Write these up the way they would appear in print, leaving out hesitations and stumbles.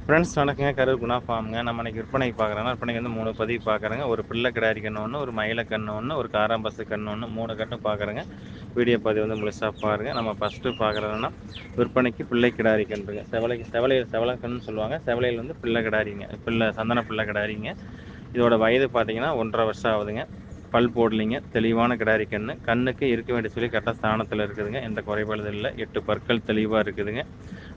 Friends வணக்கங்க. கரூர் குணா ஃபார்முங்க. நம்ம இன்னைக்கு விற்பனைக்கு பார்க்குறோன்னா, விற்பனைக்கு வந்து 3 பதிவு பார்க்குறேங்க. ஒரு பிள்ளை கிடாரி கன்று ஒன்று, ஒரு மயில கன்று ஒன்று, ஒரு காராம்பசு கன்று ஒன்று, 3 கன்று பார்க்குறேங்க. வீடியோ பதிவு வந்து முழுசாக பாருங்கள். நம்ம ஃபஸ்ட்டு பார்க்குறதுன்னா விற்பனைக்கு பிள்ளை கிடாரி கன்றுங்க. செவலை கன்றுன்னு சொல்லுவாங்க. செவலையில் வந்து பிள்ளை கிடாரிங்க, சந்தன பிள்ளை கிடாரிங்க. இதோட வயது பார்த்தீங்கன்னா 1.5 வருஷம் ஆகுதுங்க. பல் போடலிங்க, தெளிவான கிடாரி கன்று. கண்ணுக்கு இருக்க வேண்டிய சொல்லி கரெக்டாக ஸ்தானத்தில் இருக்குதுங்க. எந்த குறைபாடும் இல்லை. 8 பற்கள் தெளிவாக இருக்குதுங்க.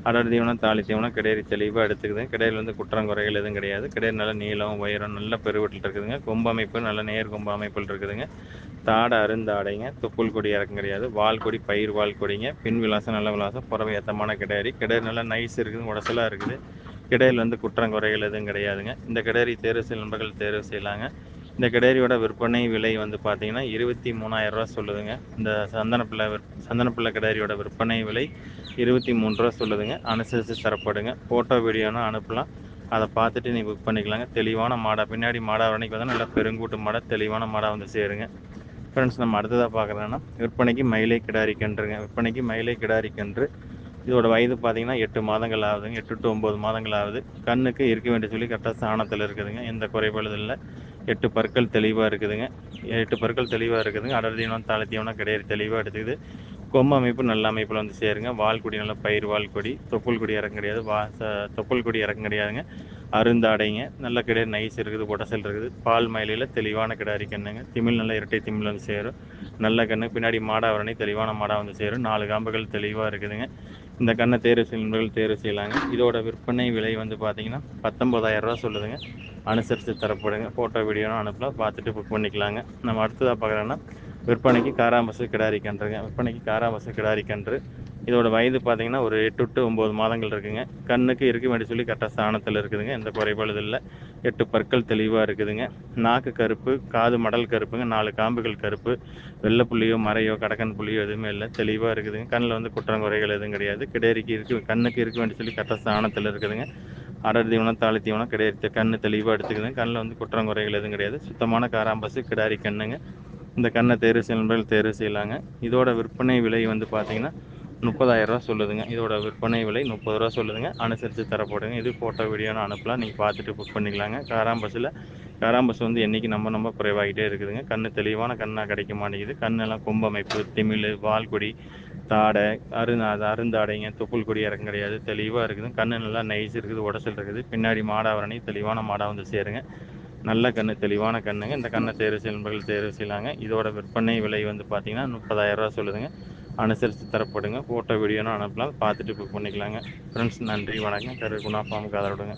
அடர் தீவனம், தாலி தீவனம் கிடேரி தெளிவாக எடுத்துக்குதுங்க. கிடேரியில் வந்து குற்றம் குறைகள் எதுவும் கிடையாது. கிடேரி நல்ல நீளம், உயரம், நல்ல பெருவெட்டில் இருக்குதுங்க. கொம்பு அமைப்பு நல்ல நேர் கொம்பு அமைப்பில் இருக்குதுங்க. தாடை அருந்தாடைங்க, தொப்புள் கொடி இறக்கம் கிடையாது. வால் கொடி பயிர் வால் கொடிங்க. பின் விலாசம் நல்ல விலாசம், புறவை ஏத்தமான கிடேரி. கிடேரி நல்லா நைஸ் இருக்குது, உடசலாக இருக்குது. கிடேரியில் வந்து குற்றம் குறைகள் எதுவும் கிடையாதுங்க. இந்த கிடேரி தேர்வு செய்யும் நண்பர்கள் தேர்வு செய்யலாங்க. இந்த கிடேரியோட விற்பனை விலை வந்து பார்த்தீங்கன்னா 23,000 ரூபா சொல்லுதுங்க. இந்த சந்தனப்பிள்ளை கிடேரியோட விற்பனை விலை 23 ரூபா சொல்லுதுங்க. அனுசரித்து தரப்படுங்க. ஃபோட்டோ வீடியோனா அனுப்பலாம். அதை பார்த்துட்டு நீங்கள் புக் பண்ணிக்கலாங்க. தெளிவான மாடா, பின்னாடி மாடா வரைக்கும் வந்து நல்லா பெருங்கூட்டு மாடா, தெளிவான மாடா வந்து சேருங்க. ஃப்ரெண்ட்ஸ், நம்ம அடுத்ததாக பார்க்குறோன்னா விற்பனைக்கு மயிலை கிடாரி கன்றுங்க. விற்பனைக்கு மயிலை கிடாரி கன்று. இதோட வயது பார்த்தீங்கன்னா 8 மாதங்கள் ஆகுதுங்க. 8 to 9 மாதங்கள் ஆகுது. கண்ணுக்கு இருக்க வேண்டிய சொல்லி கரெக்டாக சாணத்தில் இருக்குதுங்க. எந்த குறைபாடும் இல்லை. 8 பற்கள் தெளிவாக இருக்குதுங்க. 8 பற்கள் தெளிவாக இருக்குதுங்க. அடர் தீவனம், தாழ் தீவனம் கிடையாது, தெளிவாக எடுத்துக்குது. கொம்பு அமைப்பு நல்ல அமைப்பில் வந்து சேருங்க. வால்குடி நல்ல பயிர் வால்குடி, தொப்புள் கொடி இறக்கம் கிடையாது. தொப்புள் கொடி இறக்கம் கிடையாதுங்க. அருந்தாடைங்க, நல்ல கிடாரி நைஸ் இருக்குது, உடசல் இருக்குது. பால் மயிலையில் தெளிவான கிடாரி கண்ணுங்க. திமிழ் நல்ல இரட்டை திமிழ் வந்து சேரும். நல்ல கண்ணு, பின்னாடி மாடா வரணி தெளிவான மாடா வந்து சேரும். 4 காம்புகள் தெளிவாக இருக்குதுங்க. இந்த கண்ணை தேர்வு செய்யும் தேர்வு செய்யலாங்க. இதோட விற்பனை விலை வந்து பார்த்தீங்கன்னா 19,000 ரூபா சொல்லுதுங்க. அனுசரித்து தரப்படுங்க. ஃபோட்டோ வீடியோவும் அனுப்பலாம், பார்த்துட்டு புக் பண்ணிக்கலாங்க. நம்ம அடுத்ததாக பார்க்குறோன்னா விற்பனைக்கு காராம்பசு கிடாரி கன்றுங்க. விற்பனைக்கு காராம்பசு கிடாரி கன்று. இதோட வயது பார்த்தீங்கன்னா ஒரு 8 to 9 மாதங்கள் இருக்குதுங்க. கண்ணுக்கு இருக்க வேண்டிய சொல்லி கரெக்டாக ஸ்தானத்தில் இருக்குதுங்க. எந்த குறைபாடும் இல்லை. 8 பற்கள் தெளிவாக இருக்குதுங்க. நாக்கு கருப்பு, காது மடல் கருப்புங்க. 4 காம்புகள் கருப்பு. வெள்ளை புள்ளியோ மறையோ கடக்கன் புள்ளியோ எதுவுமே இல்லை. தெளிவாக இருக்குதுங்க. கண்ணில் வந்து குற்றம் குறைகள் எதுவும் கிடையாது. கண்ணுக்கு இருக்க வேண்டிய சொல்லி கரெக்டாக ஸ்தானத்தில் இருக்குதுங்க. அடர் தீவனம், தாலி தீவனம் கிடையாது. கண்ணு தெளிவாக எடுத்துக்குதுங்க. கண்ணில் வந்து குற்றம் குறைகள் எதுவும் கிடையாது. சுத்தமான காராம்பசு கிடாரி கண்ணுங்க. இந்த கண்ணை தேர்வு செய்யும் நண்பர்கள் தேர்வு செய்யலாங்க. இதோட விற்பனை விலை வந்து பார்த்தீங்கன்னா 30,000 ரூபா சொல்லுதுங்க. இதோட விற்பனை விலை 30 ரூபா சொல்லுதுங்க. அனுசரித்து தரப்படுங்க. இது ஃபோட்டோ வீடியோன்னு அனுப்பலாம், நீங்கள் பார்த்துட்டு புக் பண்ணிக்கலாங்க. காராம்பசு வந்து என்றைக்கு நம்ம குறைவாகிட்டே இருக்குதுங்க. கண்ணு தெளிவான கண்ணாக கிடைக்க மாட்டேங்குது. கண்ணெல்லாம் கொம்பு அமைப்பு, திமிழ், வால்கொடி, தாடை, அருந்தாடைங்க, தொப்புள் கொடி இறக்கம் கிடையாது, தெளிவாக இருக்குது. கண்ணு நல்லா நைஸ் இருக்குது, உடசல் இருக்குது. பின்னாடி மாடாவரணி தெளிவான மாடாக வந்து சேருங்க. நல்ல கன்று, தெளிவான கன்றுங்க. இந்த கண்ணை தேர்வு செய்யும் நண்பர்கள் தேர்வு செய்யலாங்க. இதோட விற்பனை விலை வந்து பார்த்தீங்கன்னா 30,000 ரூபா சொல்லுதுங்க. அனுசரித்து தரப்படுங்க. ஃபோட்டோ வீடியோன்னு அனுப்பலாம், பார்த்துட்டு புக் பண்ணிக்கலாங்க. ஃப்ரெண்ட்ஸ், நன்றி, வணக்கம். கரூர் குணா ஃபார்முக்கு ஆதரவுடுங்க.